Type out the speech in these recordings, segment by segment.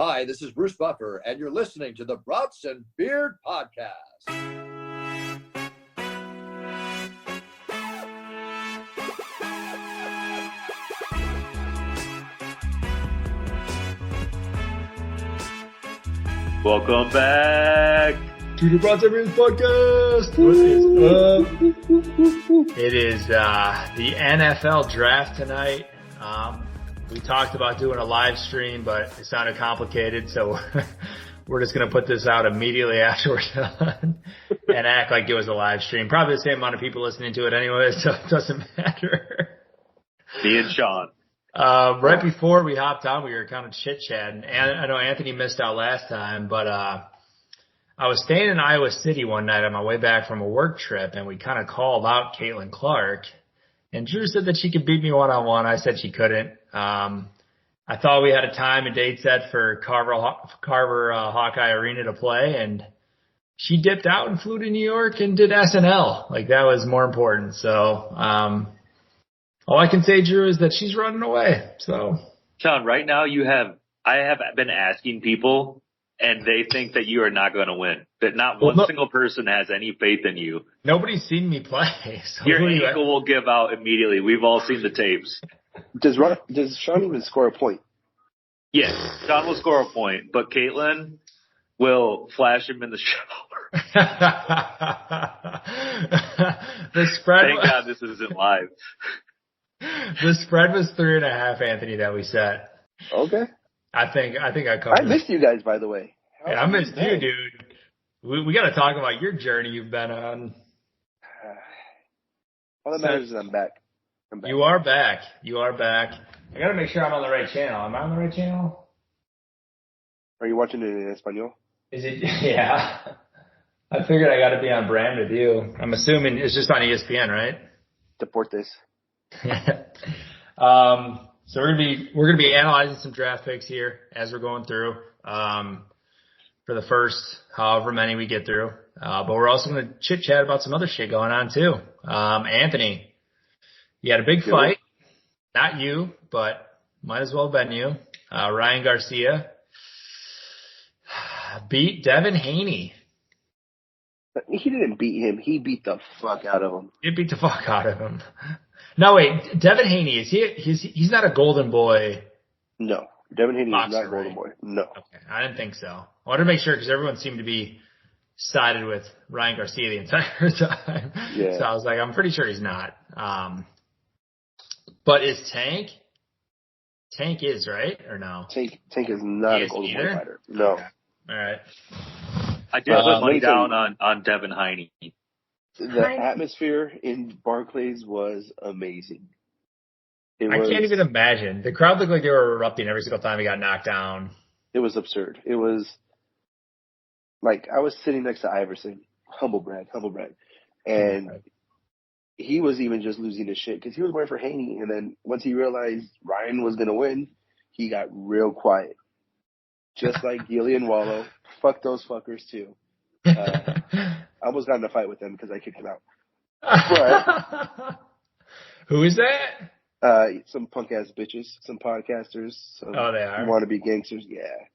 Hi, this is Bruce Buffer, and you're listening to the Brats and Beard Podcast. Welcome back to the Brats and Beard Podcast. What is up? It is the NFL draft tonight. We talked about doing a live stream, but it sounded complicated, so we're just going to put this out immediately after we're done and act like it was a live stream. Probably the same amount of people listening to it anyway, so it doesn't matter. Me and Sean. Right before we hopped on, we were kind of chit-chatting. And I know Anthony missed out last time, but I was staying in Iowa City one night on my way back from a work trip, and we kind of called out Caitlin Clark. And Drew said that she could beat me one-on-one. I said she couldn't. I thought we had a time and date set for Carver Hawkeye Arena to play, and she dipped out and flew to New York and did SNL. Like, that was more important. So all I can say, Drew, is that she's running away. So, Sean, right now I have been asking people, and they think that you are not going to win. That not one single person has any faith in you. Nobody's seen me play. So your ankle will give out immediately. We've all seen the tapes. Does Sean even score a point? Yes, Sean will score a point, but Caitlin will flash him in the shower. The spread. Thank God this isn't live. The spread was 3.5, Anthony, that we set. Okay. I think I covered. I missed you guys, by the way. Yeah, I missed you, dude. We got to talk about your journey you've been on. All that matters is I'm back. You are back. I got to make sure I'm on the right channel. Am I on the right channel? Are you watching it in Espanol? Is it? Yeah. I figured I got to be on brand with you. I'm assuming it's just on ESPN, right? Deportes. So we're gonna be analyzing some draft picks here as we're going through for the first however many we get through. But we're also gonna chit chat about some other shit going on too. Anthony, you had a big fight. Not you, but might as well have been you. Ryan Garcia beat Devin Haney. He didn't beat him. He beat the fuck out of him. He beat the fuck out of him. No, wait. Devin Haney, is he? He's not a golden boy. No, Devin Haney is not a golden right? boy. No. Okay, I didn't think so. I wanted to make sure because everyone seemed to be sided with Ryan Garcia the entire time. Yeah. So I was like, I'm pretty sure he's not. But is Tank? Tank is, right? Or no? Tank is not a golden boy fighter. No. Okay. All right. I did put money down on Devin Haney. The atmosphere in Barclays was amazing. I can't even imagine. The crowd looked like they were erupting every single time he got knocked down. It was absurd. It was like I was sitting next to Iverson, humble brag, and he was even just losing his shit because he was waiting for Haney, and then once he realized Ryan was gonna win, he got real quiet, just like Gillian Wallow. Fuck those fuckers too. I almost got in a fight with them because I kicked him out. But, who is that? Some punk ass bitches, some podcasters. Some oh, they are. Wannabe gangsters. Yeah,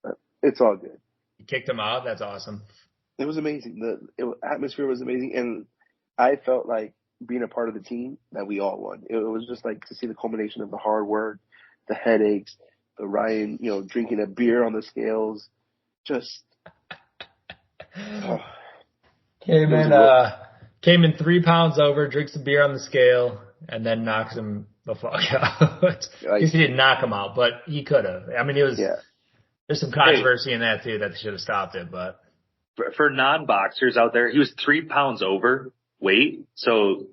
but it's all good. You kicked them out. That's awesome. It was amazing. The atmosphere was amazing, and I felt like being a part of the team that we all won. It was just like to see the culmination of the hard work, the headaches, the Ryan, drinking a beer on the scales, just. Oh. Came in 3 pounds over, drinks a beer on the scale, and then knocks him the fuck out. I guess he didn't knock him out, but he could have. I mean, there's some controversy in that too that they should have stopped it, but. For non-boxers out there, he was 3 pounds over weight. So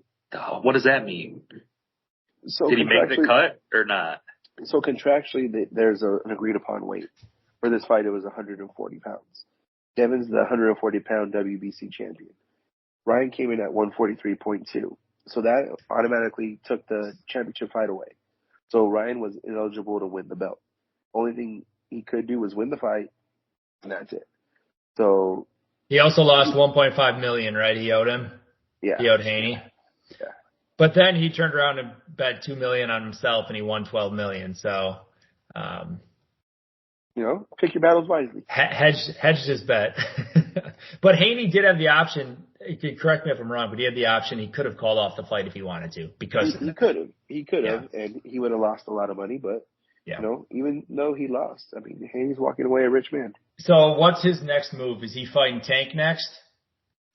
what does that mean? So did he make the cut or not? So contractually, there's an agreed upon weight. For this fight, it was 140 pounds. Devin's the 140-pound WBC champion. Ryan came in at 143.2. So that automatically took the championship fight away. So Ryan was ineligible to win the belt. Only thing he could do was win the fight, and that's it. So he also lost 1.5 million, right? He owed him. Yeah. He owed Haney. Yeah. But then he turned around and bet $2 million on himself, and he won $12 million. So, pick your battles wisely. Hedged his bet. But Haney did have the option. Correct me if I'm wrong, but he had the option. He could have called off the fight if he wanted to because he could have. He could have, and he would have lost a lot of money. But even though he lost, I mean, Haney's walking away a rich man. So what's his next move? Is he fighting Tank next?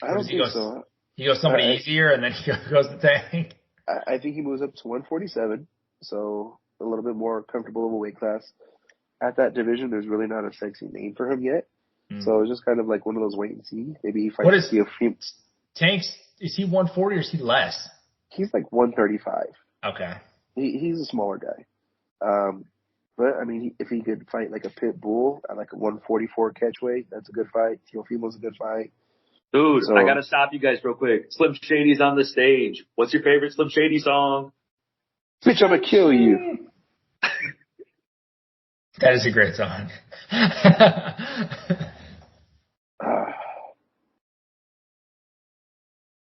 I don't think so. He goes somebody easier, and then he goes to Tank. I think he moves up to 147, so a little bit more comfortable of a weight class. At that division, there's really not a sexy name for him yet. So it's just kind of like one of those wait and see. Maybe he fights Tank's, is he 140 or is he less? He's like 135. Okay. He's a smaller guy. But, I mean, if he could fight like a pit bull at like a 144 catch weight, that's a good fight. Teofimo's a good fight. Dude, I got to stop you guys real quick. Slim Shady's on the stage. What's your favorite Slim Shady song? Bitch, I'm going to kill you. That is a great song.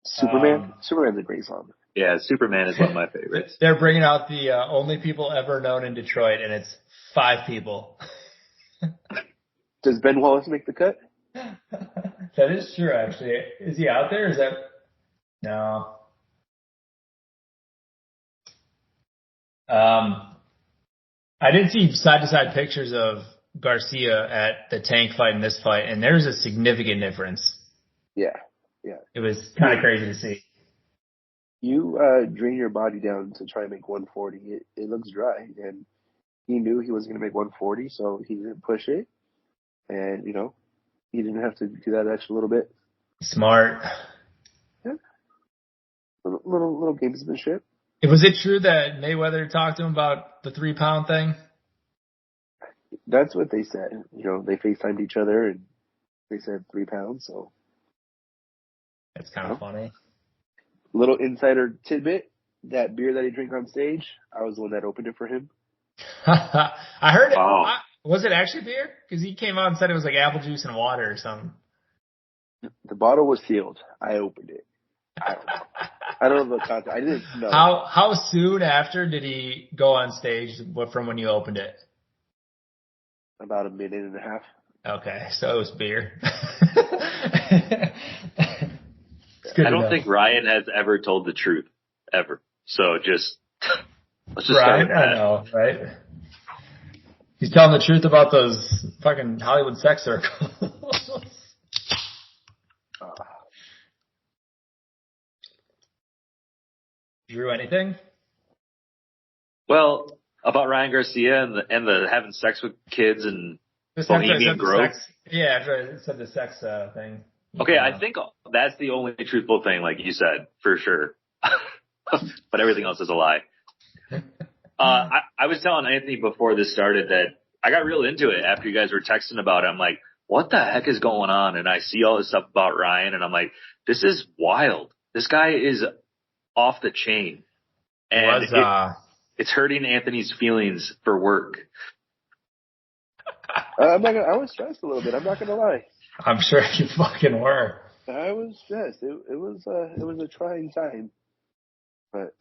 Superman? Superman's a great song. Yeah, Superman is one of my favorites. They're bringing out the only people ever known in Detroit, and it's 5 people. Does Ben Wallace make the cut? That is true, actually. Is he out there? Is that... No. I did see side-to-side pictures of Garcia at the Tank fight and this fight, and there's a significant difference. Yeah. It was kind of crazy to see. You drain your body down to try and make 140. It looks dry, and he knew he was going to make 140, so he didn't push it, and he didn't have to do that extra little bit. Smart. Yeah. Little gamesmanship. Was it true that Mayweather talked to him about the 3-pound thing? That's what they said. They FaceTimed each other, and they said 3 pounds, so. That's kind of funny. Little insider tidbit, that beer that he drank on stage, I was the one that opened it for him. I heard it. Oh. Was it actually beer? Because he came out and said it was like apple juice and water or something. The bottle was sealed. I opened it. I don't know the content. I didn't know. How soon after did he go on stage from when you opened it? About a minute and a half. Okay, so it was beer. I don't think Ryan has ever told the truth, ever. So let's just start with that. I know, right? He's telling the truth about those fucking Hollywood sex circles. Drew, anything? Well, about Ryan Garcia and the having sex with kids and Bohemian Grove. Yeah, after I said the sex thing. Okay, I think that's the only truthful thing, like you said, for sure. But everything else is a lie. I was telling Anthony before this started that I got real into it after you guys were texting about it. I'm like, what the heck is going on? And I see all this stuff about Ryan, and I'm like, this is wild. This guy is off the chain. And it's hurting Anthony's feelings for work. I was stressed a little bit. I'm not going to lie. I'm sure you fucking were. I was stressed. It was a trying time. But,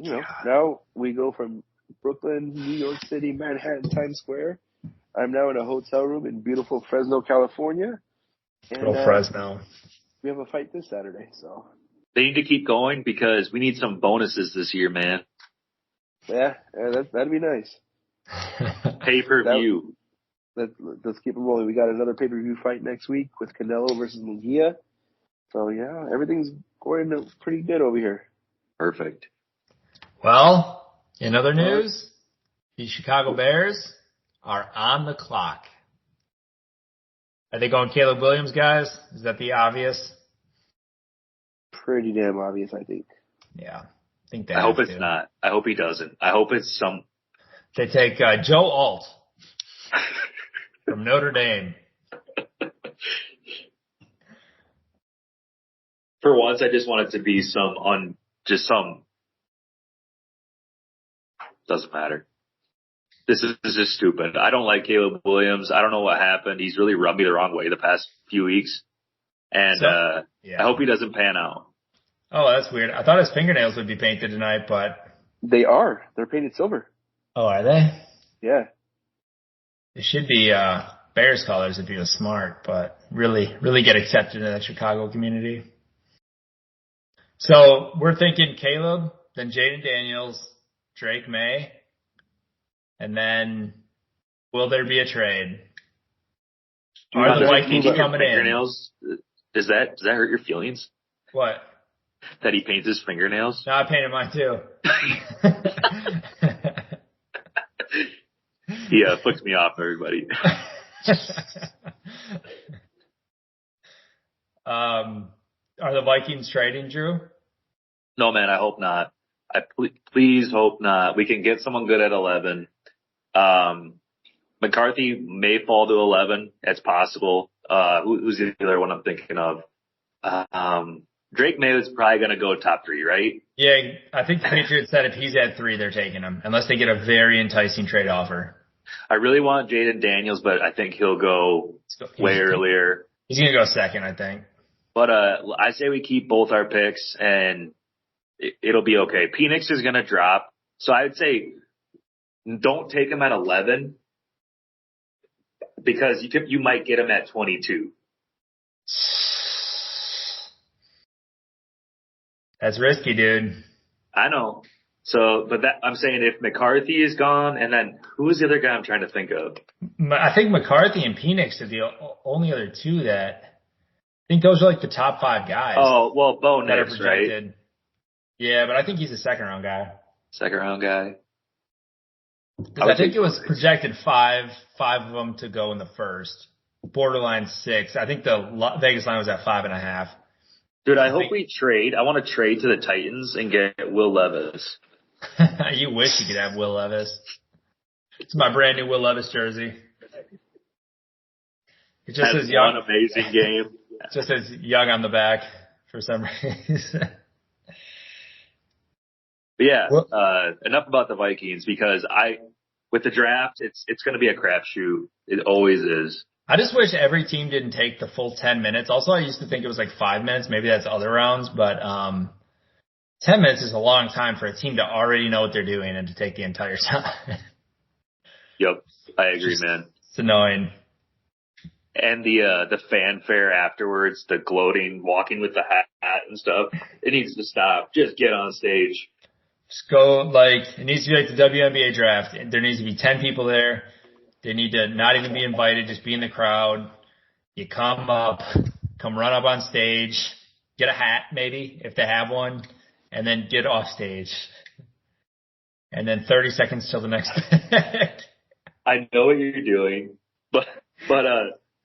now we go from Brooklyn, New York City, Manhattan, Times Square. I'm now in a hotel room in beautiful Fresno, California. And, Fresno. We have a fight this Saturday, so. They need to keep going because we need some bonuses this year, man. Yeah, that'd be nice. Pay-per-view. Let's keep it rolling. We got another pay-per-view fight next week with Canelo versus Munguia. So, yeah, everything's going pretty good over here. Perfect. Well, in other news, the Chicago Bears are on the clock. Are they going Caleb Williams, guys? Is that the obvious? Pretty damn obvious, I think. Yeah. I think I hope it's not. I hope he doesn't. I hope it's some. They take Joe Alt from Notre Dame. For once, I just want it to be some. Doesn't matter. This is just stupid. I don't like Caleb Williams. I don't know what happened. He's really rubbed me the wrong way the past few weeks. And I hope he doesn't pan out. Oh, that's weird. I thought his fingernails would be painted tonight, but... They are. They're painted silver. Oh, are they? Yeah. It should be Bears colors if he was smart, but really get accepted in that Chicago community. So we're thinking Caleb, then Jaden Daniels, Drake May, and then will there be a trade? Are the Vikings coming fingernails? Does that hurt your feelings? What? That he paints his fingernails? No, I painted mine too. He flicks me off, everybody. Are the Vikings trading, Drew? No, man, I hope not. Please hope not. We can get someone good at 11. McCarthy may fall to 11. It's possible. Who's the other one I'm thinking of? Drake May is probably going to go top 3, right? Yeah, I think the Patriots said if he's at 3, they're taking him, unless they get a very enticing trade offer. I really want Jaden Daniels, but I think he'll go way earlier. He's going to go second, I think. But I say we keep both our picks, and it'll be okay. Penix is going to drop, so I would say don't take him at 11 because you might get him at 22. That's risky, dude. I know. So, but I'm saying if McCarthy is gone, and then who is the other guy I'm trying to think of? I think McCarthy and Penix are the only other two that I think those are like the top 5 guys. Oh, well, Bo Nix, right? Yeah, but I think he's a second round guy. Second round guy. I think it was projected 5 of them to go in the first, borderline 6. I think the Vegas line was at 5.5. Dude, I hope we trade. I want to trade to the Titans and get Will Levis. You wish you could have Will Levis. It's my brand new Will Levis jersey. It just says young. One amazing game. It just says young on the back for some reason. But yeah, enough about the Vikings because with the draft, it's going to be a crapshoot. It always is. I just wish every team didn't take the full 10 minutes. Also, I used to think it was like 5 minutes. Maybe that's other rounds, but 10 minutes is a long time for a team to already know what they're doing and to take the entire time. Yep, I agree, man. It's annoying. And the fanfare afterwards, the gloating, walking with the hat and stuff, it needs to stop. Just get on stage. Just go, it needs to be like the WNBA draft. There needs to be 10 people there. They need to not even be invited, just be in the crowd. You come run up on stage, get a hat maybe, if they have one, and then get off stage. And then 30 seconds till the next pick. I know what you're doing, but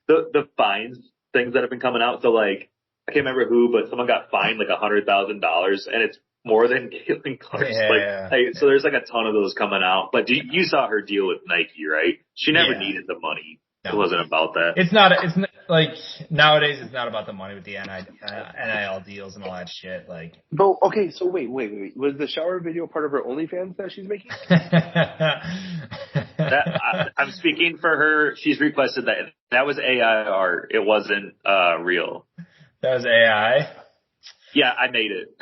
the fines, things that have been coming out, so I can't remember who, but someone got fined $100,000, and it's more than Caitlin Clark's. Yeah. So there's a ton of those coming out. But you saw her deal with Nike, right? She never needed the money. No. It wasn't about that. It's not nowadays it's not about the money with the NIL deals and all that shit. But okay, so wait. Was the shower video part of her OnlyFans that she's making? I'm speaking for her. She's requested that was AI art. It wasn't real. That was AI? Yeah, I made it.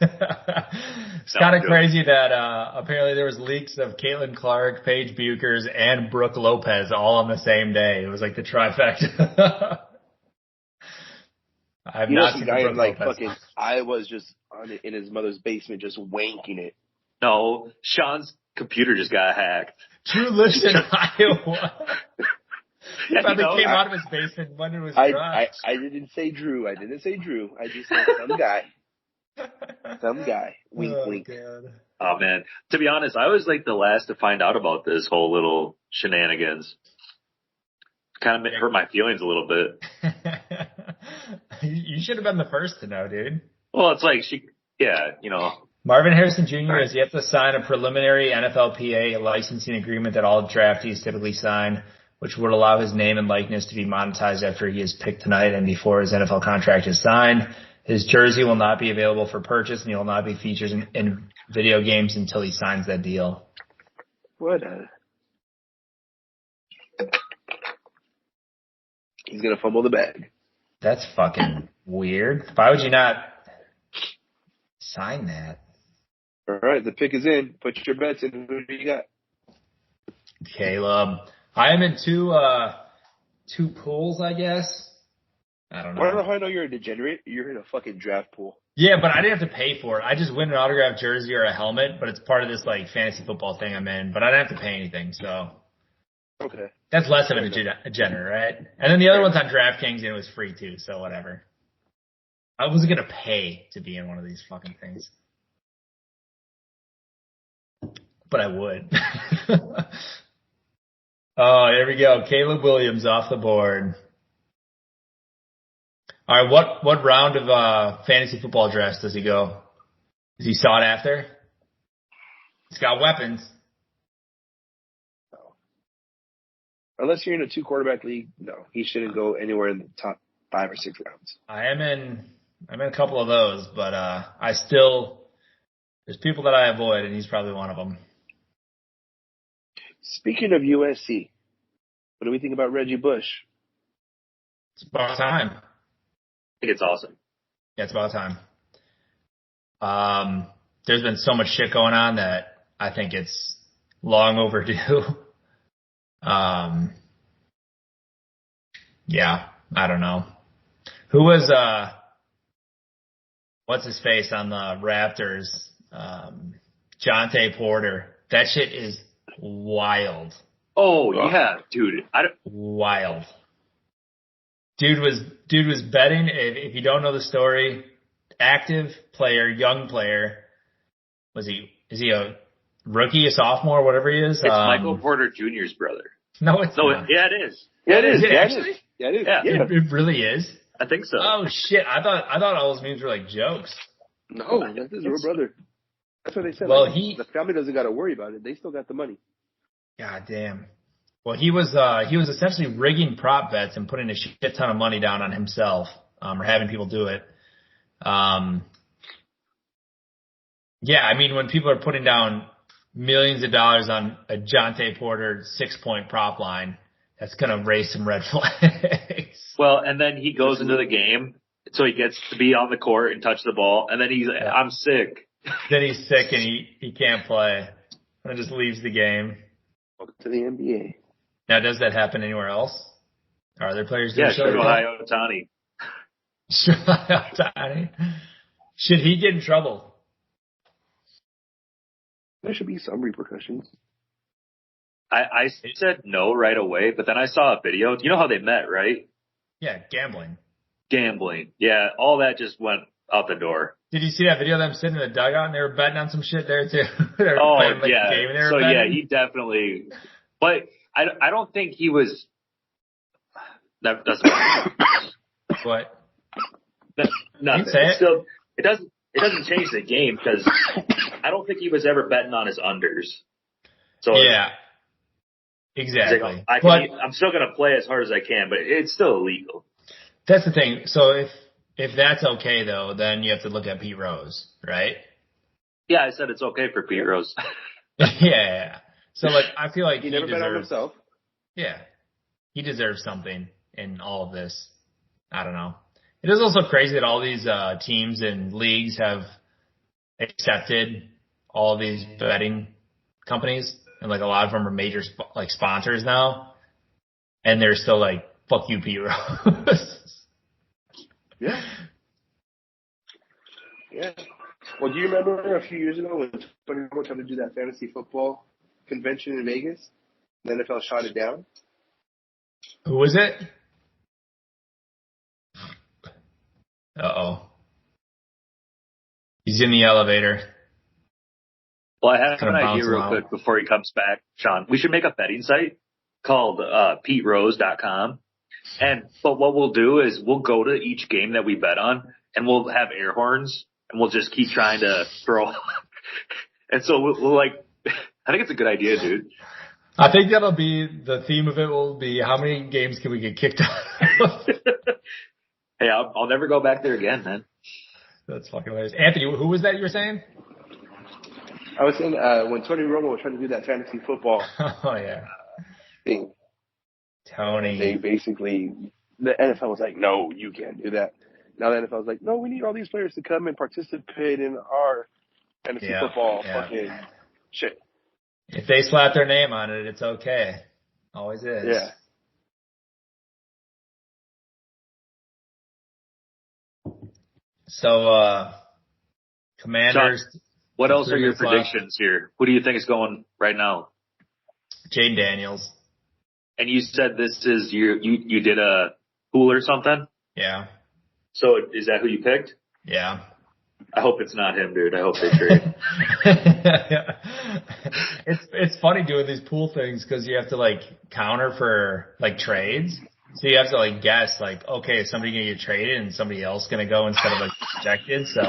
It's kind of crazy that apparently there was leaks of Caitlin Clark, Paige Buchers, and Brooke Lopez all on the same day. It was like the trifecta. I've not seen Brooke Lopez. I was just in his mother's basement just wanking it. No, Sean's computer just got hacked. Drew lives in Iowa. He probably came out of his basement when it was dry. I didn't say Drew. I just said some guy. Some guy. Wink, wink. God. Oh, man. To be honest, I was the last to find out about this whole little shenanigans. Kind of hurt my feelings a little bit. You should have been the first to know, dude. Well, it's Marvin Harrison Jr. has yet to sign a preliminary NFLPA licensing agreement that all draftees typically sign, which would allow his name and likeness to be monetized after he is picked tonight and before his NFL contract is signed. His jersey will not be available for purchase, and he will not be featured in video games until he signs that deal. He's going to fumble the bag. That's fucking weird. Why would you not sign that? All right, the pick is in. Put your bets in. Who do you got? Caleb. I am in two pools, I guess. I don't know. I don't know how I know you're a degenerate. You're in a fucking draft pool. Yeah, but I didn't have to pay for it. I just win an autographed jersey or a helmet, but it's part of this like fantasy football thing I'm in. But I didn't have to pay anything, so Okay. that's less of a degenerate, right? And then the other one's on DraftKings and it was free too, so whatever. I wasn't gonna pay to be in one of these fucking things, but I would. Oh, here we go. Caleb Williams off the board. All right, what round of fantasy football drafts does he go? Is he sought after? He's got weapons. No. Unless you're in a 2-quarterback league, no, he shouldn't go anywhere in the top 5 or 6 rounds. I'm in a couple of those, but there's people that I avoid, and he's probably one of them. Speaking of USC, what do we think about Reggie Bush? It's about time. I think it's awesome. Yeah, it's about time. There's been so much shit going on that I think it's long overdue. Yeah, I don't know. Who was, what's his face on the Raptors? Jonte Porter. That shit is wild. Oh, yeah, dude. Wild. Dude was betting, if you don't know the story, active player, young player. Is he a rookie, a sophomore, whatever he is? It's Michael Porter Jr.'s brother. No, it's not. Yeah, it is. Yeah, it is. Is it actually? Yeah, it is. Yeah. Yeah. It really is? I think so. Oh shit, I thought all those memes were like jokes. No, that's his real brother. That's what they said. Well, like, the family doesn't got to worry about it. They still got the money. God damn. Well, he was essentially rigging prop bets and putting a shit ton of money down on himself, or having people do it. Yeah, I mean, when people are putting down millions of dollars on a Jonte Porter 6-point prop line, that's going to raise some red flags. Well, and then he goes into the game, so he gets to be on the court and touch the ball, and then I'm sick. Then he's sick and he can't play, and just leaves the game. Welcome to the NBA. Now, does that happen anywhere else? Are there players doing Yeah, Shohei Ohtani. Shohei Ohtani. Should he get in trouble? There should be some repercussions. I said no right away, but then I saw a video. You know how they met, right? Yeah, gambling. Gambling. Yeah, all that just went out the door. Did you see that video of them sitting in the dugout and they were betting on some shit there too? Yeah. The game and they were betting? Yeah, he definitely. But I don't think he was. That's what? Nothing. Still, it doesn't change the game because I don't think he was ever betting on his unders. So yeah, exactly. Like, I'm still going to play as hard as I can, but it's still illegal. That's the thing. So if that's okay though, then you have to look at Pete Rose, right? Yeah, I said it's okay for Pete Rose. Yeah. So like, I feel like he never bet on himself. Yeah, he deserves something in all of this. I don't know. It is also crazy that all these teams and leagues have accepted all these betting companies, and like a lot of them are major sponsors now, and they're still like, "Fuck you, Pete Rose." Yeah. Yeah. Well, do you remember a few years ago when Tony Romo tried to do that fantasy football convention in Vegas? The NFL shot it down. Who was it? Uh-oh. He's in the elevator. Well, I have an idea real quick before he comes back, Sean. We should make a betting site called PeteRose.com. But what we'll do is we'll go to each game that we bet on, and we'll have air horns, and we'll just keep trying to throw. And so we'll I think it's a good idea, dude. I think that'll be the theme of it. Will be how many games can we get kicked out of? Hey, I'll never go back there again, man. That's fucking hilarious. Anthony, who was that you were saying? I was saying when Tony Romo was trying to do that fantasy football oh yeah thing. Tony. They basically, the NFL was like, no, you can't do that. Now the NFL is like, no, we need all these players to come and participate in our fantasy football fucking shit. If they slap their name on it, it's okay. Always is. Yeah. So, Commanders. Sean, what else are your 3 minutes predictions here? Who do you think is going right now? Jaden Daniels. And you said this is you did a pool or something? Yeah. So is that who you picked? Yeah. I hope it's not him, dude. I hope they trade. It's funny doing these pool things because you have to like counter for like trades. So you have to like guess like, okay, is somebody gonna get traded and somebody else gonna go instead of like rejected? So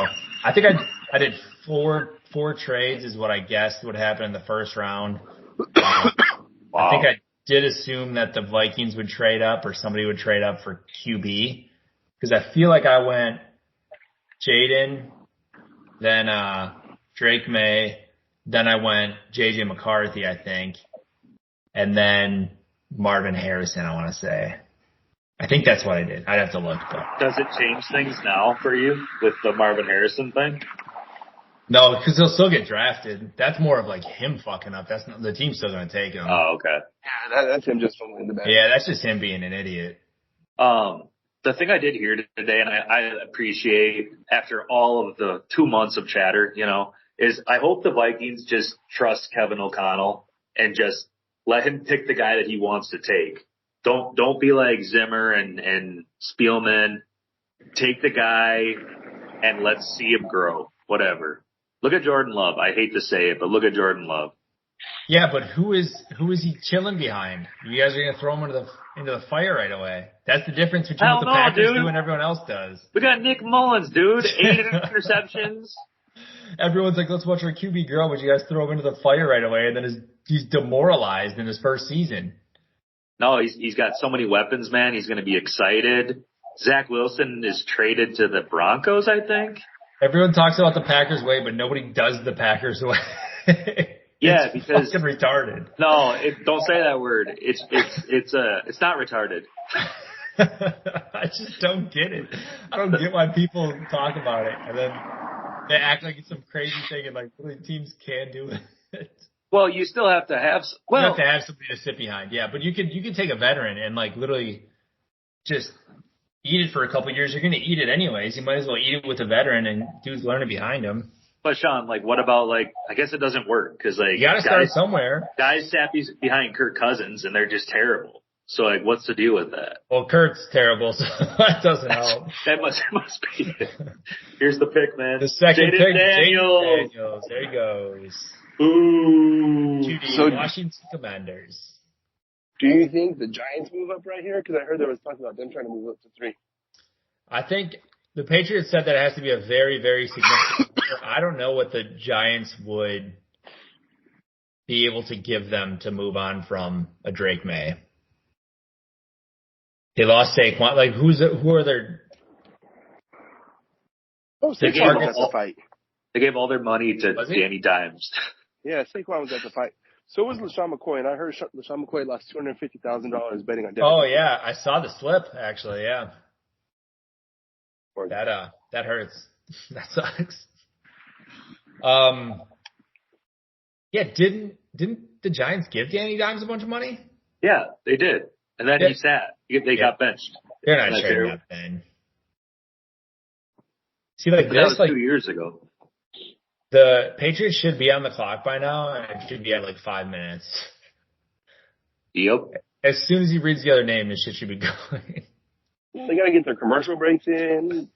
I think I did four trades is what I guessed would happen in the first round. Wow. I think I did assume that the Vikings would trade up or somebody would trade up for QB because I feel like I went Jaden, then Drake May, then I went JJ McCarthy, I think, and then Marvin Harrison, I want to say. I think that's what I did. I'd have to look. But. Does it change things now for you with the Marvin Harrison thing? No, because he'll still get drafted. That's more of like him fucking up. That's not, the team's still going to take him. Oh, okay. Yeah, that's him just fumbling the bag. Yeah, that's just him being an idiot. The thing I did hear today, and I appreciate after all of the 2 months of chatter, is I hope the Vikings just trust Kevin O'Connell and just let him pick the guy that he wants to take. Don't be like Zimmer and Spielman. Take the guy and let's see him grow. Whatever. Look at Jordan Love. I hate to say it, but look at Jordan Love. Yeah, but who is he chilling behind? You guys are going to throw him into the fire right away. That's the difference between what the Packers do and everyone else does. We got Nick Mullins, dude. 8 interceptions. Everyone's like, let's watch our QB grow, but you guys throw him into the fire right away, and then he's demoralized in his first season. No, he's got so many weapons, man. He's going to be excited. Zach Wilson is traded to the Broncos, I think. Everyone talks about the Packers way, but nobody does the Packers way. Yeah, it's because fucking retarded. No, don't say that word. It's not retarded. I just don't get it. I don't get why people talk about it and then they act like it's some crazy thing and like really teams can do it. Well, you still have to have. You have to have somebody to sit behind, yeah. But you can take a veteran and like literally just eat it for a couple of years. You're going to eat it anyways. You might as well eat it with a veteran and dudes learning behind him. But Sean, like, what about like? I guess it doesn't work because like you got to start somewhere. Guys sat behind Kirk Cousins and they're just terrible. So like, what's the deal with that? Well, Kurt's terrible, so that doesn't help. That must be it. Here's the pick, man. The second Jaden pick, Daniels. Jaden Daniels. There he goes. Ooh. To the Washington Commanders. Do you think the Giants move up right here? Because I heard there was talk about them trying to move up to 3. I think the Patriots said that it has to be a very, very significant. I don't know what the Giants would be able to give them to move on from a Drake May. They lost Saquon. Like, who are their? Oh, Saquon was at the fight. They gave all their money to Danny Dimes. Yeah, Saquon was at the fight. So was LaShawn McCoy, and I heard LaShawn McCoy lost $250,000 betting on Denver. Oh yeah, I saw the slip actually. Yeah, that hurts. That sucks. Yeah, didn't the Giants give Danny Dimes a bunch of money? Yeah, they did, and then he sat. They got benched. They're not trading that thing. See, like but this, that was like 2 years ago. The Patriots should be on the clock by now, and it should be at like 5 minutes. Yep. As soon as he reads the other name, this shit should be going. They got to get their commercial breaks in,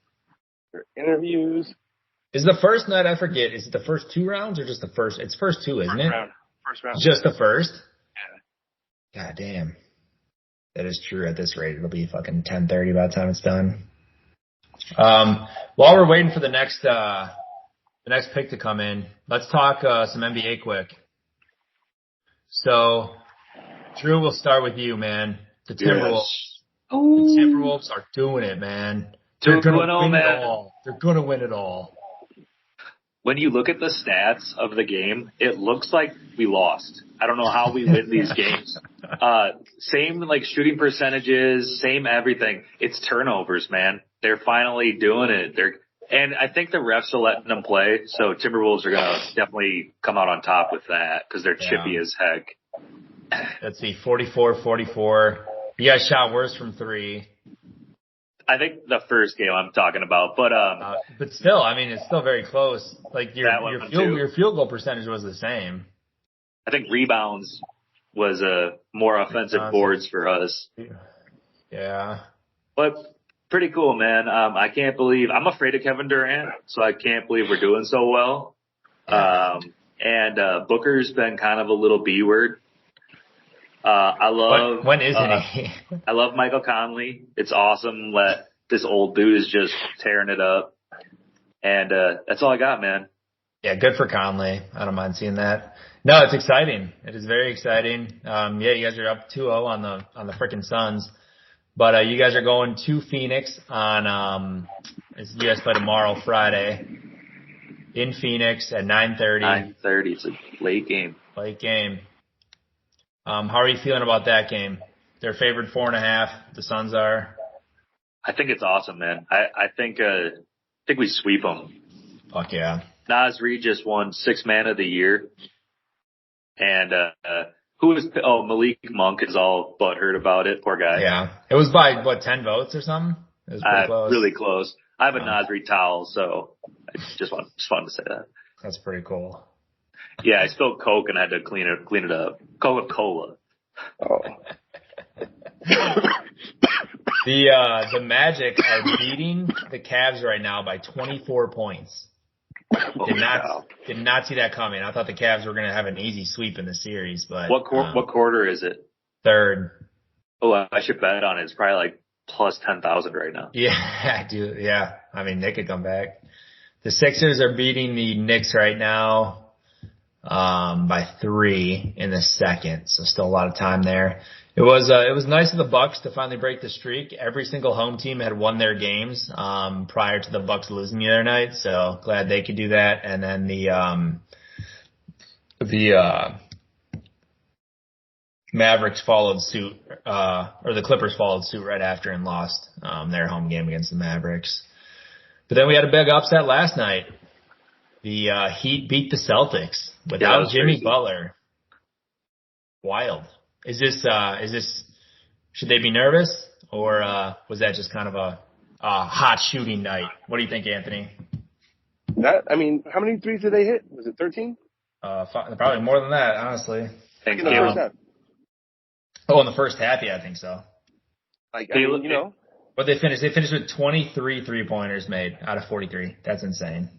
their interviews. Is the first night, I forget, is it the first 2 rounds or just the first? It's first 2, isn't it? First round. Just the first? Yeah. God damn. That is true at this rate. It'll be fucking 10:30 by the time it's done. While we're waiting for the next pick to come in, let's talk some NBA quick. So, Drew, we'll start with you, man. The Timberwolves. Yes. The Timberwolves are doing it, man. They're going to win it all. They're going to win it all. When you look at the stats of the game, it looks like we lost. I don't know how we win these games. Same like shooting percentages, same everything. It's turnovers, man. They're finally doing it. And I think the refs are letting them play, so Timberwolves are going to definitely come out on top with that because they're chippy as heck. let's see, 44-44. You guys shot worse from 3. I think the first game I'm talking about, but still, I mean, it's still very close. Like your field goal percentage was the same. I think rebounds was more offensive boards for us. Yeah. But pretty cool, man. I can't believe I'm afraid of Kevin Durant, so I can't believe we're doing so well. And Booker's been kind of a little B word. I love when isn't he? I love Michael Conley. It's awesome that this old dude is just tearing it up. And that's all I got, man. Yeah, good for Conley. I don't mind seeing that. No, it's exciting. It is very exciting. You guys are up 2-0 on the frickin' Suns. But you guys are going to Phoenix on you guys play tomorrow, Friday, in Phoenix at 9:30. 9:30. It's a late game. Late game. How are you feeling about that game? They're favored 4.5. The Suns are. I think it's awesome, man. I think we sweep them. Fuck yeah. Naz Reid just won 6th Man of the Year. And Malik Monk is all butthurt about it. Poor guy. Yeah. It was by, 10 votes or something? It was pretty close. Really close. I have a Naz Reid towel, so I just wanted to say that. That's pretty cool. Yeah, I spilled Coke and I had to clean it up. Coca-Cola. Oh. The Magic are beating the Cavs right now by 24 points. Did not see that coming. I thought the Cavs were going to have an easy sweep in the series, but what quarter is it? Third. Oh, I should bet on it. It's probably like plus 10,000 right now. Yeah, I do. Yeah, I mean they could come back. The Sixers are beating the Knicks right now by 3 in the second, so still a lot of time there. It was nice of the Bucks to finally break the streak. Every single home team had won their games prior to the Bucks losing the other night, so glad they could do that. And then the Mavericks followed suit, or the Clippers followed suit right after and lost their home game against the Mavericks. But then we had a big upset last night. The Heat beat the Celtics without Jimmy crazy. Butler. Wild. Is this should they be nervous, or was that just kind of a hot shooting night? What do you think, Anthony? How many threes did they hit? Was it 13? Probably more than that, honestly. And In the first half. Oh, in the first half, yeah, I think so. What they finished? They finished with 23 3-pointers made out of 43. That's insane.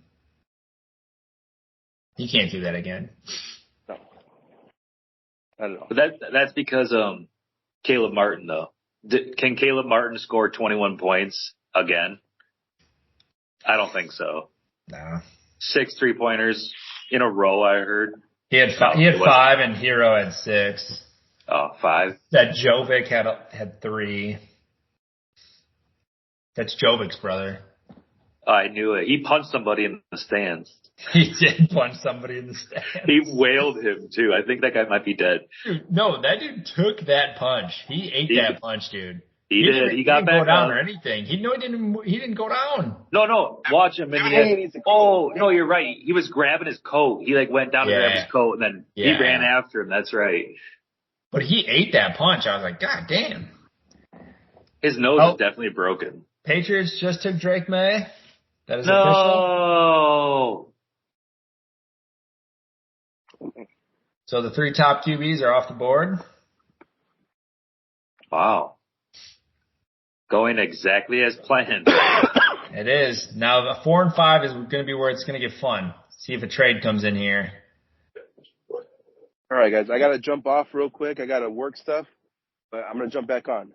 You can't do that again. No. I don't know. But that's because Caleb Martin though. Can Caleb Martin score 21 points again? I don't think so. No. 6 3-pointers in a row. I heard He had 5 and Hero had 6. Oh, 5. That Jovic had 3. That's Jovic's brother. I knew it. He punched somebody in the stands. He did punch somebody in the stands. He wailed him too. I think that guy might be dead. Dude, no, that dude took that punch. He ate that punch, dude. He did. He got back go down up. or anything. He didn't go down. No. Watch him. And no, you're right. He was grabbing his coat. He went down to grab his coat and then he ran after him. That's right. But he ate that punch. I was like, God damn. His nose is definitely broken. Patriots just took Drake May. That is No. official. So the 3 top QBs are off the board. Wow. Going exactly as planned. It is. Now the 4 and 5 is going to be where it's going to get fun. See if a trade comes in here. All right, guys. I got to jump off real quick. I got to work stuff, but I'm going to jump back on.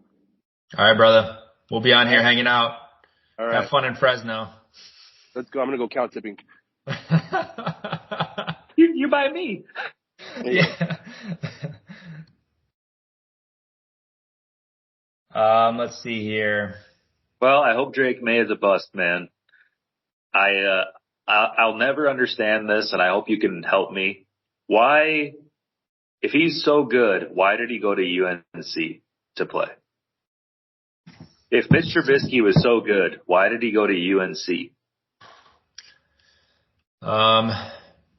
All right, brother. We'll be on here hanging out. All right. Have fun in Fresno. Let's go. I'm going to go cow tipping. You by me. Yeah. Let's see here. Well, I hope Drake May is a bust, man. I'll never understand this, and I hope you can help me. Why, if he's so good, why did he go to UNC to play? If Mitch Trubisky was so good, why did he go to UNC?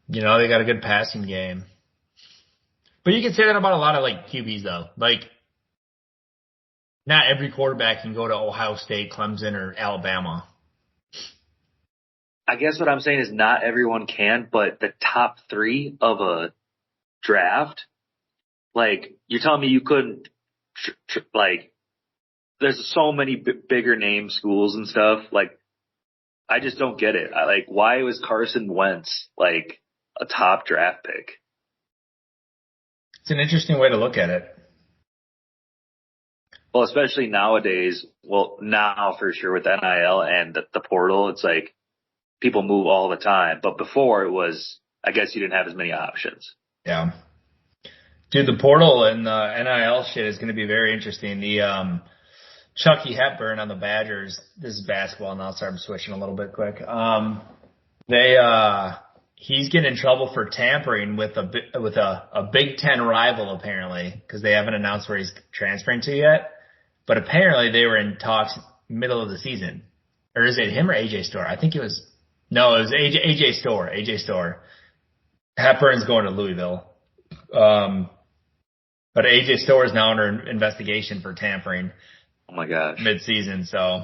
They got a good passing game. But you can say that about a lot of like QBs though. Like, not every quarterback can go to Ohio State, Clemson, or Alabama. I guess what I'm saying is not everyone can, but the top 3 of a draft, like, you're telling me you couldn't, like, there's so many bigger name schools and stuff. Like, I just don't get it. Why was Carson Wentz, like, a top draft pick? It's an interesting way to look at it. Well, especially nowadays, well, now for sure with NIL and the portal, it's like people move all the time. But before it was, I guess you didn't have as many options. Yeah. Dude, the portal and the NIL shit is going to be very interesting. The Chucky Hepburn on the Badgers, this is basketball now, so I'm switching a little bit quick. He's getting in trouble for tampering with a Big Ten rival apparently, because they haven't announced where he's transferring to yet. But apparently they were in talks middle of the season. Or is it him or AJ Store? I think it was AJ Store. AJ Store. Hepburn's going to Louisville. But AJ Store is now under investigation for tampering. Oh my gosh. Mid-season, so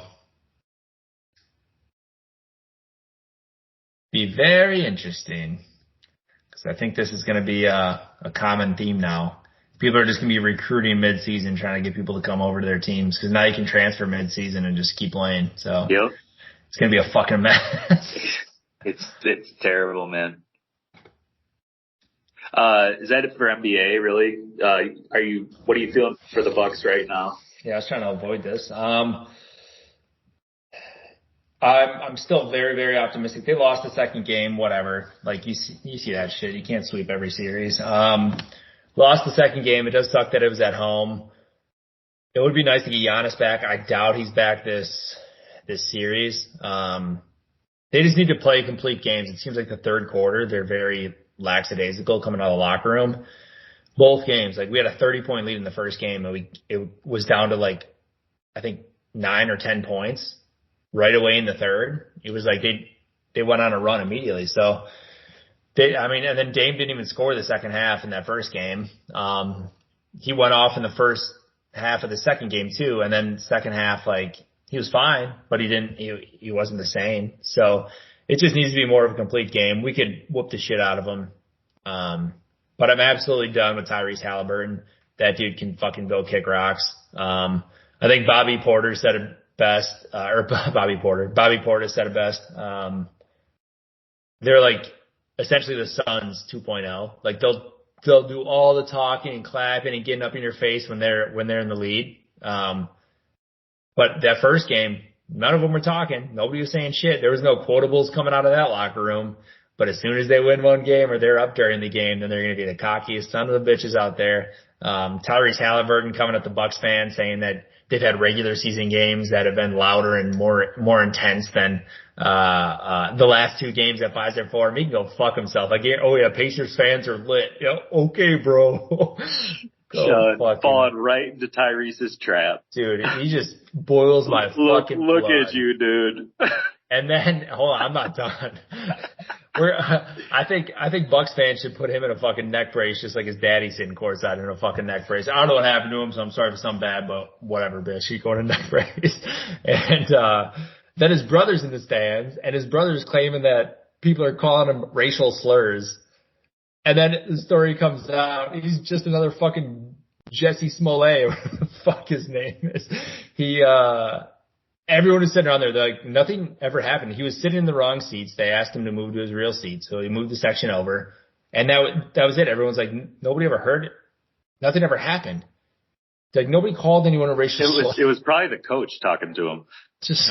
be very interesting. Because I think this is going to be a common theme now. People are just going to be recruiting mid-season, trying to get people to come over to their teams. Because now you can transfer mid-season and just keep playing. So yep. It's going to be a fucking mess. It's terrible, man. Is that it for NBA, really? What are you feeling for the Bucks right now? Yeah, I was trying to avoid this. I'm still very, very optimistic. They lost the second game, whatever. Like, you see that shit. You can't sweep every series. Lost the second game. It does suck that it was at home. It would be nice to get Giannis back. I doubt he's back this series. They just need to play complete games. It seems like the third quarter, they're very lackadaisical coming out of the locker room. Both games, like, we had a 30-point lead in the first game, and it was down to, like, I think 9 or 10 points right away in the third. It was like they went on a run immediately. So and then Dame didn't even score the second half in that first game. He went off in the first half of the second game too, and then second half, like, he was fine, but he wasn't the same. So it just needs to be more of a complete game. We could whoop the shit out of him. But I'm absolutely done with Tyrese Halliburton. That dude can fucking go kick rocks. I think Bobby Porter said it best, Bobby Porter said it best. They're like essentially the Suns 2.0. Like, they'll do all the talking and clapping and getting up in your face when they're in the lead. But that first game, none of them were talking. Nobody was saying shit. There was no quotables coming out of that locker room. But as soon as they win one game or they're up during the game, then they're going to be the cockiest son of the bitches out there. Tyrese Halliburton coming at the Bucks fans saying that they've had regular season games that have been louder and more intense than the last 2 games at Pfizer Forum. He can go fuck himself. Like, oh yeah, Pacers fans are lit. Yeah, okay, bro. Falling right into Tyrese's trap. Dude, he just boils my fucking blood. Look at you, dude. And then, hold on, I'm not done. I think Bucks fans should put him in a fucking neck brace, just like his daddy sitting courtside in a fucking neck brace. I don't know what happened to him, so I'm sorry if it's something bad, but whatever, bitch. He's going to neck brace. And then his brother's in the stands, and his brother's claiming that people are calling him racial slurs. And then the story comes out, he's just another fucking Jesse Smollett, or whatever the fuck his name is. Everyone was sitting around there, like, nothing ever happened. He was sitting in the wrong seats. They asked him to move to his real seat, so he moved the section over. And that was it. Everyone's like, nobody ever heard it. Nothing ever happened. Like, nobody called anyone a racial slur. It was probably the coach talking to him. Just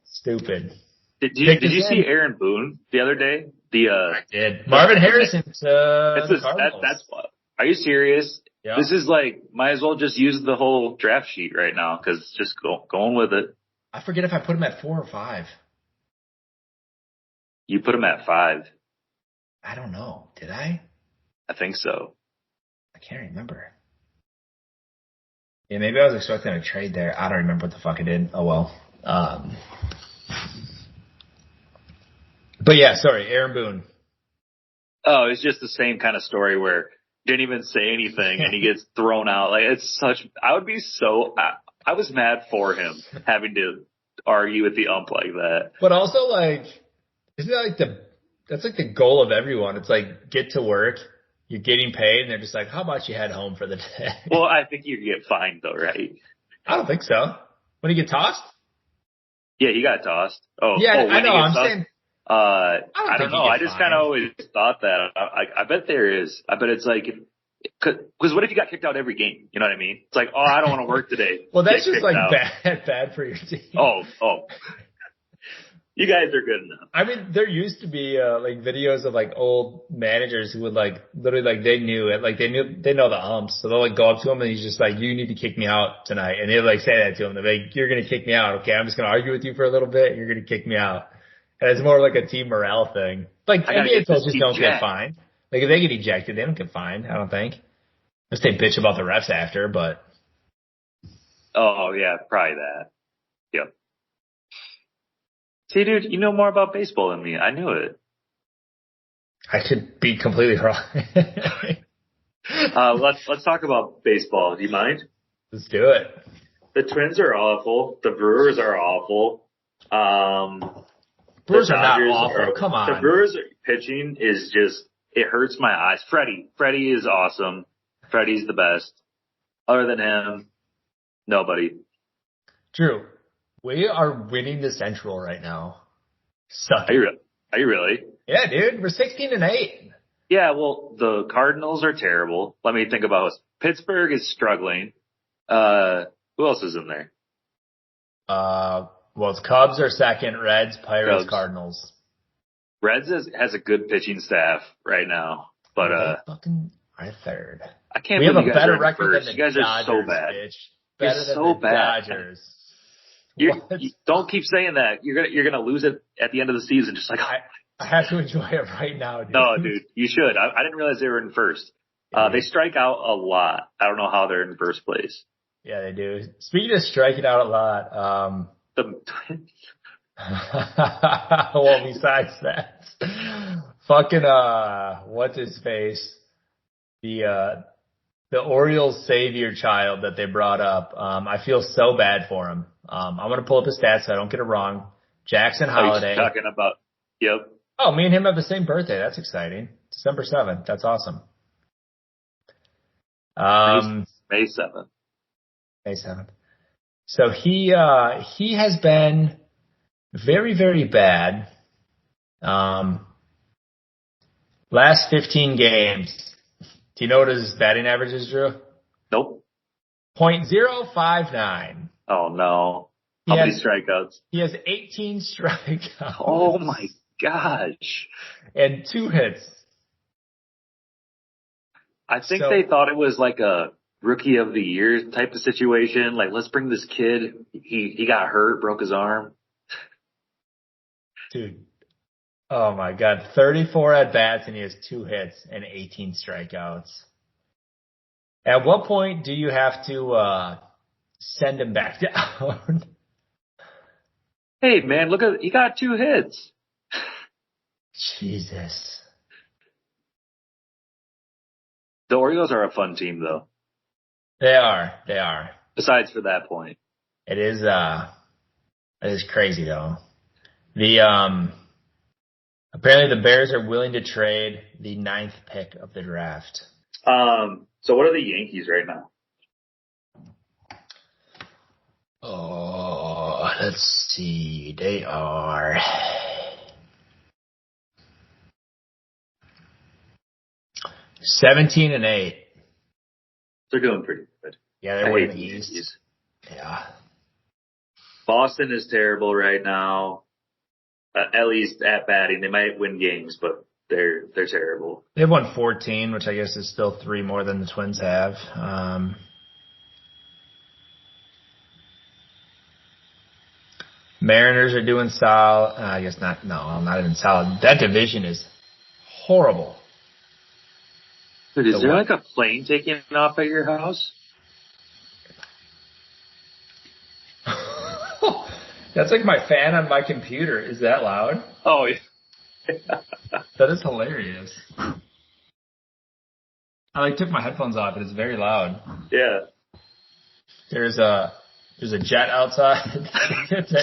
stupid. Did you see Aaron Boone the other day? I did. Marvin Harrison to the Cardinals. That's what. Are you serious? Yeah. This is like, might as well just use the whole draft sheet right now, because just going with it. I forget if I put him at 4 or 5. You put him at 5. I don't know. Did I? I think so. I can't remember. Yeah, maybe I was expecting a trade there. I don't remember what the fuck I did. Oh, well. But yeah, sorry, Aaron Boone. Oh, it's just the same kind of story where didn't even say anything and he gets thrown out. Like it's such. I would be so. I was mad for him having to argue with the ump like that. But also, like, isn't that like that's like the goal of everyone? It's like get to work, you're getting paid, and they're just like, how about you head home for the day? Well, I think you get fined though, right? I don't think so. When you get tossed? Yeah, he got tossed. Oh, Yeah, when I know. he gets I'm tossed? saying. I don't know. I just kind of always thought that. I bet there is. I bet it's like, because what if you got kicked out every game? You know what I mean? It's like, oh, I don't want to work today. Well, that's just like out. bad for your team. Oh. You guys are good enough. I mean, there used to be like videos of like old managers who would like literally like they knew it, like they know the umps, so they'll like go up to him and he's just like, you need to kick me out tonight, and they'd like say that to him. They're like, you're gonna kick me out, okay? I'm just gonna argue with you for a little bit, and you're gonna kick me out. And it's more like a team morale thing. Like NBA players just don't get fined. Like if they get ejected, they don't get fined. I don't think. Unless they bitch about the refs after, but. Oh yeah, probably that. Yep. See, dude, you know more about baseball than me. I knew it. I could be completely wrong. Let's talk about baseball. Do you mind? Let's do it. The Twins are awful. The Brewers are awful. Brewers are not awful. Come on. The Brewers pitching is just, it hurts my eyes. Freddie is awesome. Freddie's the best. Other than him, nobody. Drew, we are winning the Central right now. Are you really? Yeah, dude. We're 16-8. Yeah, well, the Cardinals are terrible. Let me think about this. Pittsburgh is struggling. Who else is in there? Well, it's Cubs are second, Reds, Pirates, Cardinals. Reds has a good pitching staff right now, but fucking are third. I can't. We have believe a better record than the you guys Dodgers, are so bad. Bitch. Better You're than so the bad. Dodgers. You don't keep saying that. You're gonna lose it at the end of the season. Just like I have to enjoy it right now, dude. No, dude, you should. I didn't realize they were in first. They strike out a lot. I don't know how they're in first place. Yeah, they do. Speaking of striking out a lot, the well, besides that, fucking what's his face? The Orioles savior child that they brought up. I feel so bad for him. I'm gonna pull up his stats so I don't get it wrong. Jackson Holiday. Talking about. Yep. Oh, me and him have the same birthday. That's exciting. December 7th. That's awesome. May 7th. May 7th. So he has been very, very bad. Last 15 games. Do you know what his batting average is, Drew? Nope. .059. Oh no. How many strikeouts? He has 18 strikeouts. Oh my gosh. And 2 hits. I think they thought it was like a rookie of the year type of situation. Like, let's bring this kid. He got hurt, broke his arm. Dude. Oh my God. 34 at bats and he has 2 hits and 18 strikeouts. At what point do you have to send him back down? Hey man, look he got 2 hits. Jesus. The Orioles are a fun team though. They are. Besides for that point. It is crazy though. Apparently the Bears are willing to trade the 9th pick of the draft. So what are the Yankees right now? Oh, let's see. They are 17-8. They're doing pretty good. Yeah, they're winning the East. Yeah. Boston is terrible right now. At least at batting, they might win games, but they're terrible. They've won 14, which I guess is still 3 more than the Twins have. Mariners are doing solid. I guess not. No, not even solid. That division is horrible. Dude, is there like a plane taking off at your house? That's like my fan on my computer. Is that loud? Oh, yeah. That is hilarious. I took my headphones off. It's very loud. Yeah. There's a jet outside.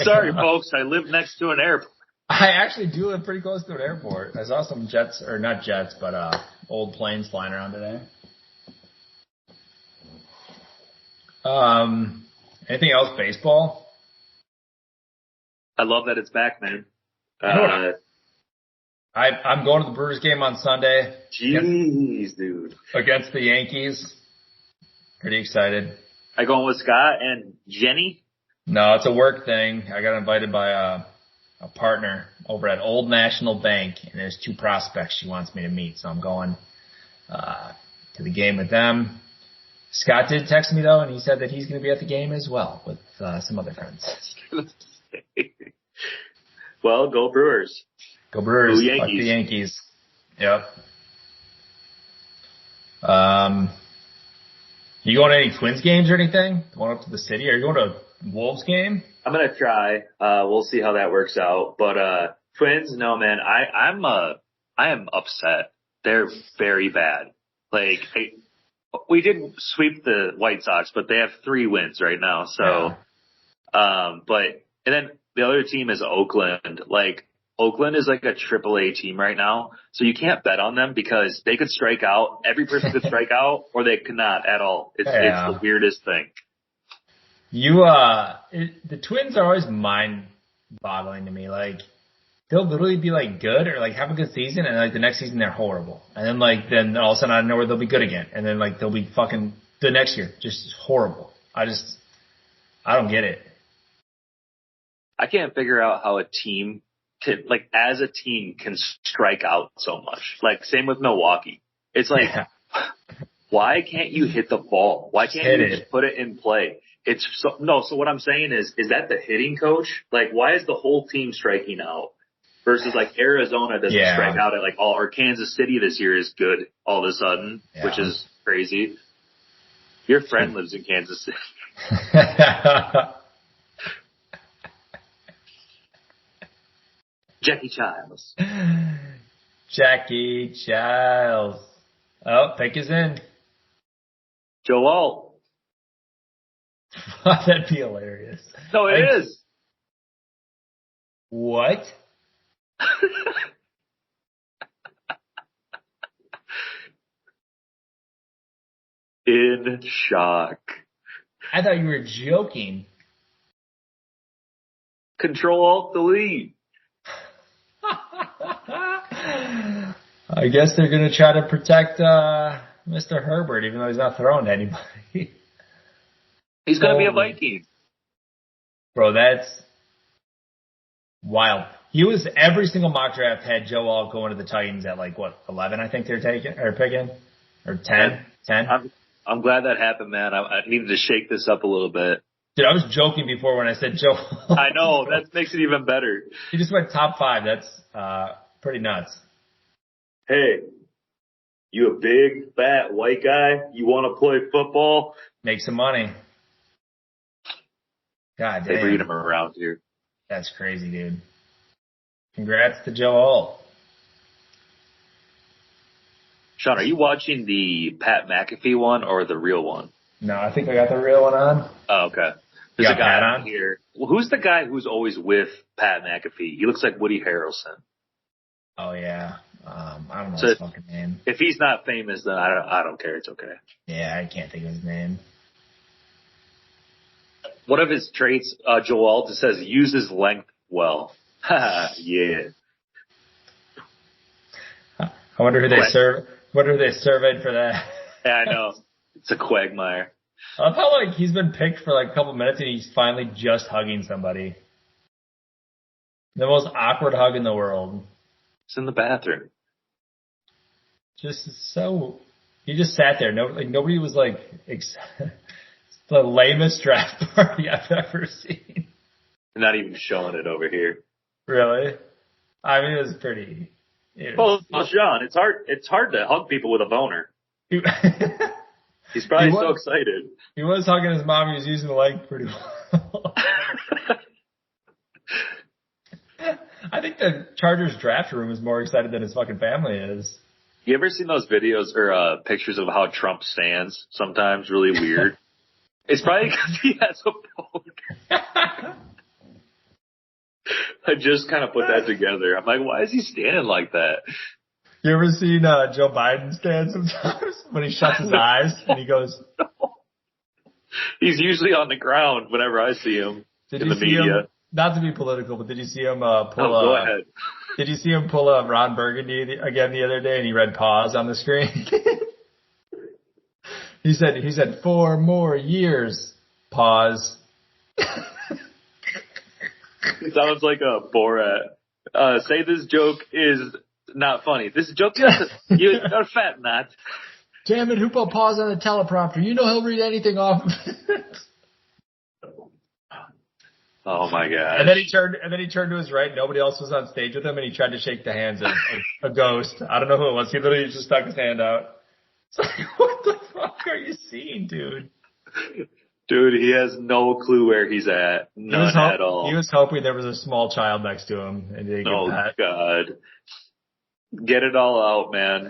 Sorry, folks. I live next to an airport. I actually do live pretty close to an airport. I saw some jets, or not jets, but old planes flying around today. Anything else? Baseball? I love that it's back, man. I'm going to the Brewers game on Sunday. Jeez, dude. Against the Yankees. Pretty excited. I going with Scott and Jenny? No, it's a work thing. I got invited by a partner over at Old National Bank, and there's 2 prospects she wants me to meet, so I'm going to the game with them. Scott did text me, though, and he said that he's going to be at the game as well with some other friends. Well, go Brewers. Go Brewers. Go Yankees. Fuck the Yankees. Yep. You going to any Twins games or anything? Going up to the city? Are you going to a Wolves game? I'm going to try. We'll see how that works out. But Twins, no, man. I am upset. They're very bad. Like, we did sweep the White Sox, but they have 3 wins right now. So, and then the other team is Oakland. Like, Oakland is like a AAA team right now. So you can't bet on them because they could strike out. Every person could strike out or they could not at all. It's the weirdest thing. The Twins are always mind-boggling to me. Like, they'll literally be like good or like have a good season, and like the next season they're horrible, and then then all of a sudden out of nowhere they'll be good again, and then like they'll be fucking the next year just horrible. I don't get it. I can't figure out how a team can, like, as a team can strike out so much. Like, same with Milwaukee. It's like, why can't you hit the ball? Why can't you just put it in play? So what I'm saying is that the hitting coach? Like, why is the whole team striking out? Versus like Arizona doesn't strike out at like all, or Kansas City this year is good all of a sudden, which is crazy. Your friend lives in Kansas City. Jackie Childs. Jackie Childs. Oh, pick is in. Joel. That'd be hilarious. No, it is. What? In shock. I thought you were joking. Control-Alt-Delete. I guess they're going to try to protect Mr. Herbert, even though he's not throwing to anybody. He's going to be a Viking. Bro, that's wild. Every single mock draft had Joe Alt going to the Titans at 11, I think they're picking? Or 10? 10? I'm glad that happened, man. I needed to shake this up a little bit. Dude, I was joking before when I said Joe Alt. I know, that makes it even better. He just went top 5. That's pretty nuts. Hey, you a big, fat, white guy? You want to play football? Make some money. God damn. They breed him around here. That's crazy, dude. Congrats to Joe Alt. Sean, are you watching the Pat McAfee one or the real one? No, I think I got the real one on. Oh, okay. There's a guy on here. Well, who's the guy who's always with Pat McAfee? He looks like Woody Harrelson. Oh, yeah. I don't know his fucking name. If he's not famous, then I don't care. It's okay. Yeah, I can't think of his name. One of his traits, Joe Alt, says uses length well. Yeah. I wonder who they surveyed for that. Yeah, I know. It's a quagmire. I thought he's been picked for a couple minutes and he's finally just hugging somebody. The most awkward hug in the world. It's in the bathroom. He just sat there. Nobody was it's the lamest draft party I've ever seen. They're not even showing it over here. Really? I mean, it was pretty. Well, Sean, it's hard to hug people with a boner. He's probably so excited. He was hugging his mom. He was using the leg pretty well. I think the Chargers draft room is more excited than his fucking family is. You ever seen those videos or pictures of how Trump stands? Sometimes really weird. It's probably because he has a boat. I just kind of put that together. I'm like, why is he standing like that? You ever seen Joe Biden stand sometimes when he shuts his eyes and he goes? No. He's usually on the ground whenever I see him in the media. Not to be political, but did you see him pull? Go ahead. Did you see him pull a Ron Burgundy again the other day, and he read pause on the screen? He said 4 more years. Pause. It sounds like a Borat. Say this joke is not funny. This joke is you're fat, not. Damn it! Who put pause on the teleprompter? You know he'll read anything off of it. Oh my god! And then he turned to his right. Nobody else was on stage with him, and he tried to shake the hands of a ghost. I don't know who it was. He literally just stuck his hand out. It's like, what the fuck are you seeing, dude? Dude, he has no clue where he's at. None at all. He was hoping there was a small child next to him, and didn't get that. God! Get it all out, man.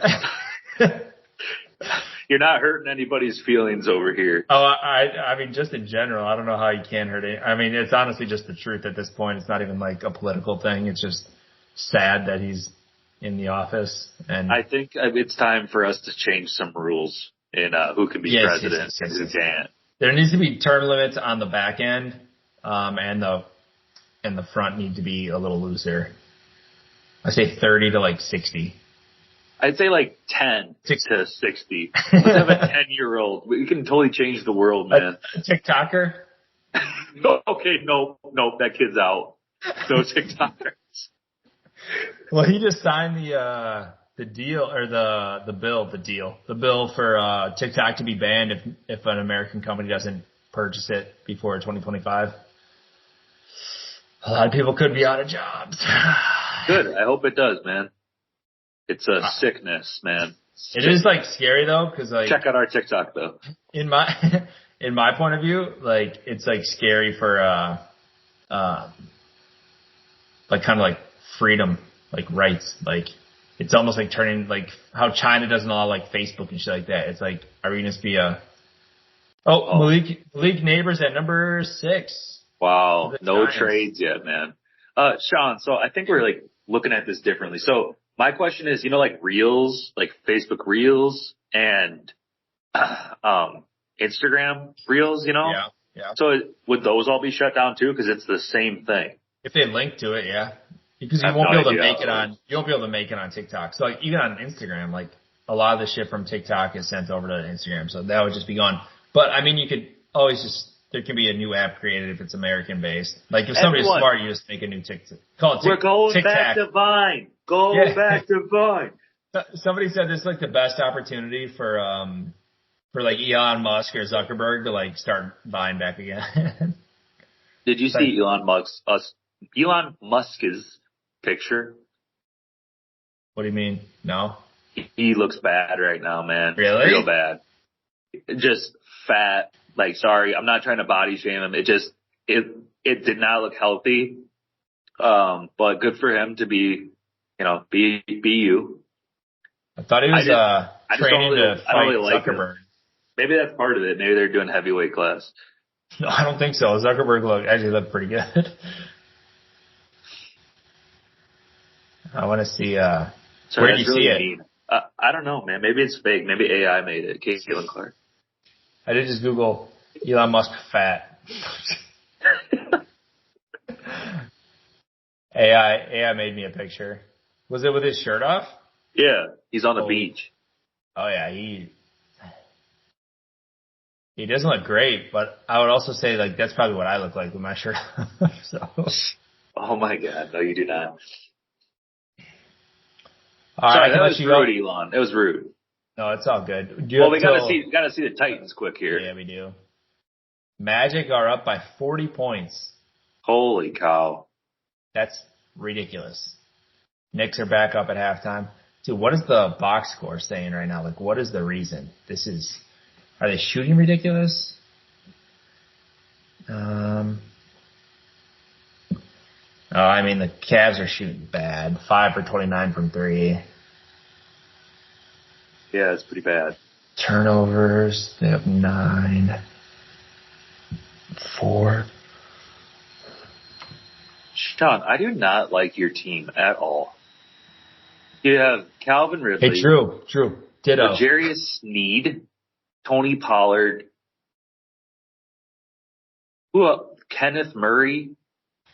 You're not hurting anybody's feelings over here. Oh, I mean, just in general, I don't know how you can hurt it. I mean, it's honestly just the truth at this point. It's not even like a political thing. It's just sad that he's in the office. And I think it's time for us to change some rules in who can be president and who can't. There needs to be term limits on the back end, and the front need to be a little looser. I say 30 to like 60. I'd say like 10 to 60. Let's have a 10-year-old. We can totally change the world, man. A TikToker? Okay, no, that kid's out. No TikTokers. Well, he just signed the deal or the bill for TikTok to be banned if an American company doesn't purchase it before 2025. A lot of people could be out of jobs. Good. I hope it does, man. It's a sickness, man. It is like scary though, because like check out our TikTok though. In my point of view, like it's like scary for like kind of like freedom, like rights, like it's almost like turning like how China doesn't allow like Facebook and shit like that. It's like are we gonna just be Malik Neighbors at number 6? Wow, no trades yet, man. Sean, so I think we're like looking at this differently. So my question is, like Reels, like Facebook Reels and Instagram Reels, Yeah. So would those all be shut down too? Because it's the same thing. If they link to it, yeah. Because you won't be able to make it on. You won't be able to make it on TikTok. So like even on Instagram, like a lot of the shit from TikTok is sent over to Instagram, so that would just be gone. But I mean, you could always there can be a new app created if it's American based. Like if somebody's smart, you just make a new TikTok. Call it We're going TikTok. back to Vine. Back to Vine. Somebody said this is like the best opportunity for like Elon Musk or Zuckerberg to like start Vine back again. Did you see Elon Musk's picture? What do you mean? No. He looks bad right now, man. Really? Real bad. Just fat. Like, sorry, I'm not trying to body shame him. It did not look healthy. But good for him to be, be you. I thought he was training to fight really Zuckerberg. Maybe that's part of it. Maybe they're doing heavyweight class. No, I don't think so. Zuckerberg actually looked pretty good. I want to see. Where did you see it? I don't know, man. Maybe it's fake. Maybe AI made it. Caitlin Clark. I did just Google Elon Musk fat. AI made me a picture. Was it with his shirt off? Yeah, he's on the beach. Oh yeah, he doesn't look great, but I would also say like that's probably what I look like with my shirt off. So. Oh my God, no, you do not. Sorry, that was rude, Elon. It was rude. No, it's all good. Well, we gotta see the Titans quick here. Yeah, we do. Magic are up by 40 points. Holy cow. That's ridiculous. Knicks are back up at halftime. Dude, what is the box score saying right now? Like, what is the reason? Are they shooting ridiculous? I mean, the Cavs are shooting bad. 5 for 29 from 3. Yeah, it's pretty bad. Turnovers, they have 9. 4. Sean, I do not like your team at all. You have Calvin Ridley. Hey, Drew. Ditto. Jarius Sneed, Tony Pollard. Who else? Kenneth Murray,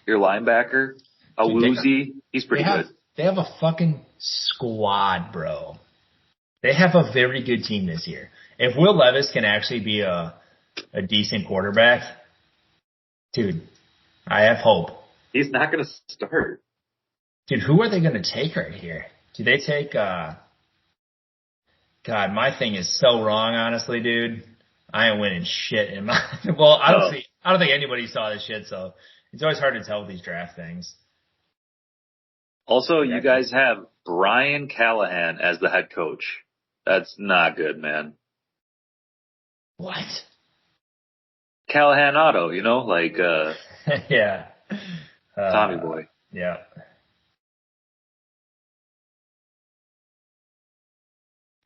your linebacker. Awuzie, he's pretty good. They have a fucking squad, bro. They have a very good team this year. If Will Levis can actually be a decent quarterback, dude, I have hope. He's not going to start. Dude, who are they going to take right here? Do they take, God, my thing is so wrong, honestly, dude. I ain't winning shit in my, well, I don't think anybody saw this shit, so it's always hard to tell with these draft things. Also, you guys have Brian Callahan as the head coach. That's not good, man. What? Callahan Auto, like, yeah. Tommy Boy. Yeah.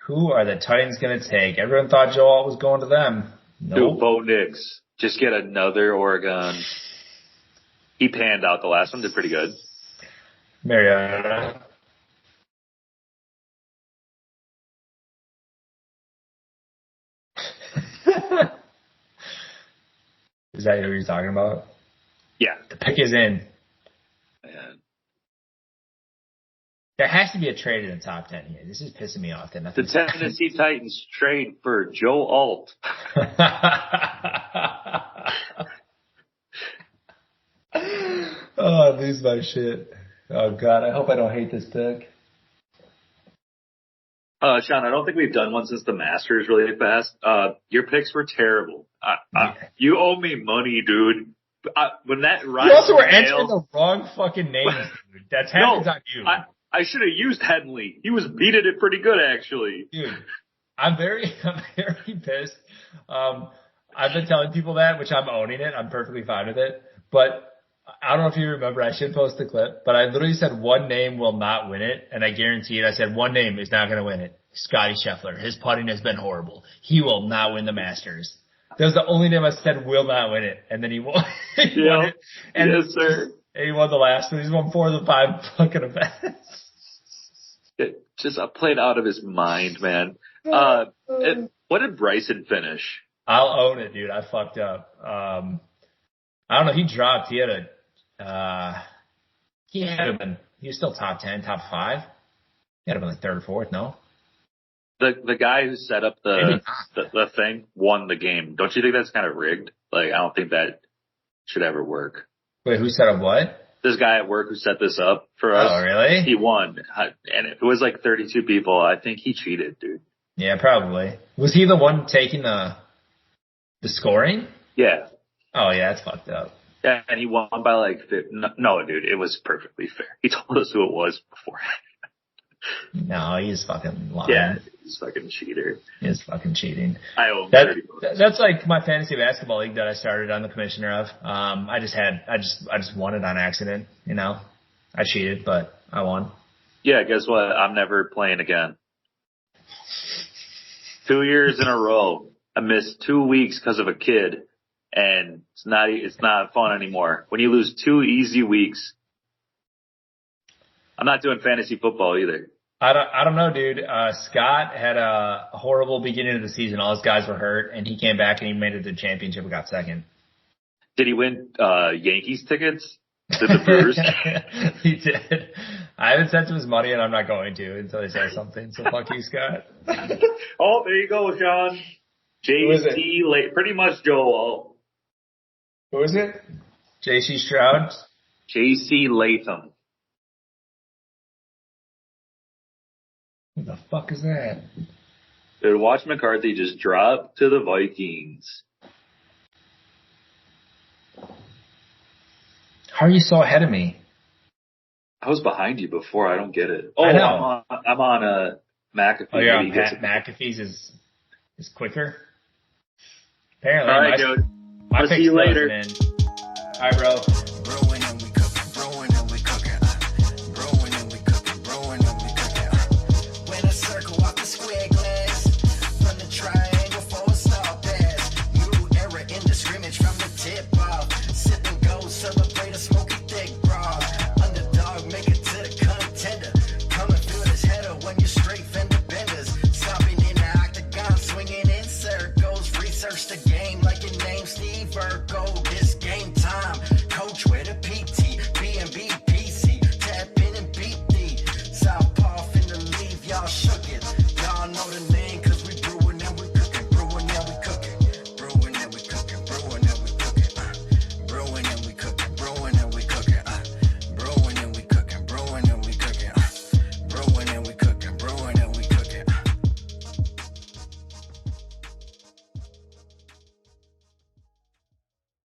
Who are the Titans going to take? Everyone thought Joe Alt was going to them. Nope. Dude, Bo Nix. Just get another Oregon. He panned out the last one. Did pretty good. Mariota. Is that who you're talking about? Yeah. The pick is in. Man. There has to be a trade in the top 10 here. This is pissing me off. The Tennessee Titans trade for Joe Alt. Oh, I lose my shit. Oh, God. I hope I don't hate this pick. Sean, I don't think we've done one since the Masters really fast. Your picks were terrible. You owe me money, dude. When that you also were entering the wrong fucking names, dude. That's happens on you. I should have used Henley. He was beating it pretty good, actually. Dude, I'm very pissed. I've been telling people that, which I'm owning it. I'm perfectly fine with it. But I don't know if you remember, I should post the clip, but I literally said one name will not win it, and I guarantee it. I said one name is not going to win it. Scotty Scheffler. His putting has been horrible. He will not win the Masters. That was the only name I said will not win it, and then he won. Won it. And yes, sir. And he won the last one. He's won 4 of the 5 fucking events. It just played out of his mind, man. What did Bryson finish? I'll own it, dude. I fucked up. I don't know. He dropped. He had he was still top 10, top 5. He had been like 3rd or 4th, no? The guy who set up the thing won the game. Don't you think that's kind of rigged? Like, I don't think that should ever work. Wait, who set up what? This guy at work who set this up for us. Oh, really? He won. And it was like 32 people. I think he cheated, dude. Yeah, probably. Was he the one taking the scoring? Yeah. Oh, yeah, that's fucked up. Yeah, and he won by like no, dude, it was perfectly fair. He told us who it was beforehand. No, he's fucking lying. Yeah, he's fucking cheater. He's fucking cheating. I owe him $30. That's like my fantasy basketball league that I started. I'm the commissioner of. I just won it on accident. I cheated, but I won. Yeah, guess what? I'm never playing again. 2 years in a row. I missed 2 weeks because of a kid, and it's not fun anymore. When you lose 2 easy weeks, I'm not doing fantasy football either. I don't know, dude. Scott had a horrible beginning of the season. All his guys were hurt, and he came back and he made it to the championship and got second. Did he win Yankees tickets to the Brewers? He did. I haven't sent him his money, and I'm not going to until he says something. So fuck you, Scott. Oh, there you go, Sean. J.C. pretty much Joel. Who is it? J.C. Stroud? J.C. Latham. Who the fuck is that? Dude, watch McCarthy just drop to the Vikings. How are you so ahead of me? I was behind you before. I don't get it. Oh, I know. I'm on McAfee. Oh, you're on McAfee's is quicker? Apparently. All right, dude. I'll see you later. All right, bro.